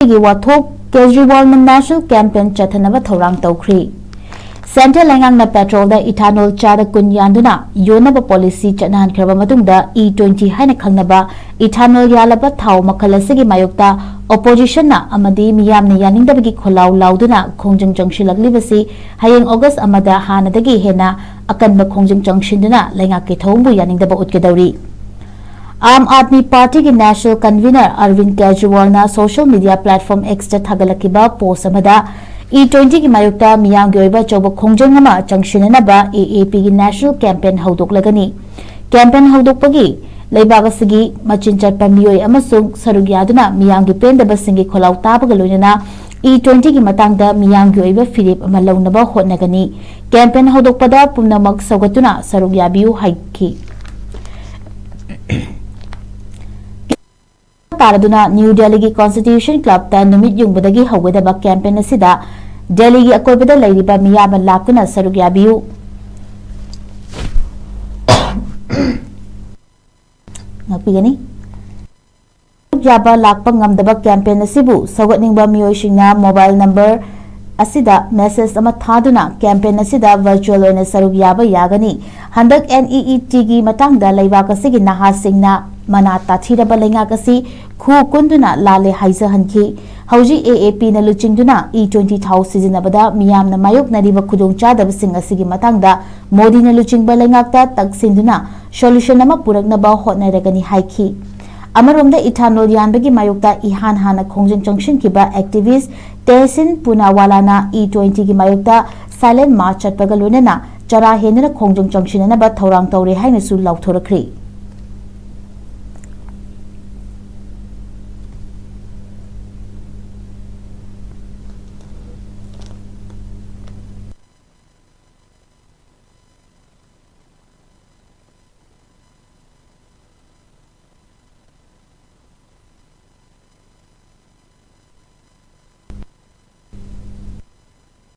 की Wathok Kejriwal national campaign Chatthanaba Thourang Toukhre Central Langang na petrol da ethanol chada kun yanduna yonaba policy chanahan khraba matungda E20 haina khangnaba ethanol yalaba thau makhalasigi mayokta opposition na amadi miyamna yaningdabagi kholaw lauduna khongjang jangshilakliwasi hayeng August amada hanadagi hena akanba khongjang jangshinduna laingak ke thongbu yaningdaba utkedauri Aam Aadmi Party ki National Convener Arvind Kejriwal na social media platform X ta thagalakiba post amada E20 ki mayukta miyam gi oiba choba khongjang ama changshinanaba AAP ki national campaign haudoklagani campaign haudokpagi leibag asigi machin chatpa miyoi amasung sarug yaduna miyam gi pendaba singi kholaw tabaga loinana E20 ki matangda miyam gi oiba firip ama launaba hotnagani campaign haudokpada pumnamak saugatuna sarug yabiu haiki Taraduna New Delhi ki Constitution Club ta numit yungbadagi hawedaba campaign asida Delhi ki akoibada lairiba miyaba lakuna sarug yabiu ngapigani yaba lakpa ngamdaba campaign asibu sagatningba miyoishingna mobile number asida message ama thaduna campaign asida virtual oina sarug yaba yagani handak NEET gi matangda leibak asigi nahasingna mana tathiraba laingak asi khu kunduna lale haisa hanki hauji AAP na luchingduna E20 thau sizinabada miyamna mayok nariba khudong chadaba sing asigi matangda Modi na luchingba laingakta taksinduna solution ama puraknaba hotnaragani haiki amaromda ethanol yanbagi mayokta ihan hana khongjang junction kiba activist Tehsin Punawala na E20 ki mayokta silent march chatpaga lonena chara henna khongjang junction na ba thourang taure haina su lauthorakri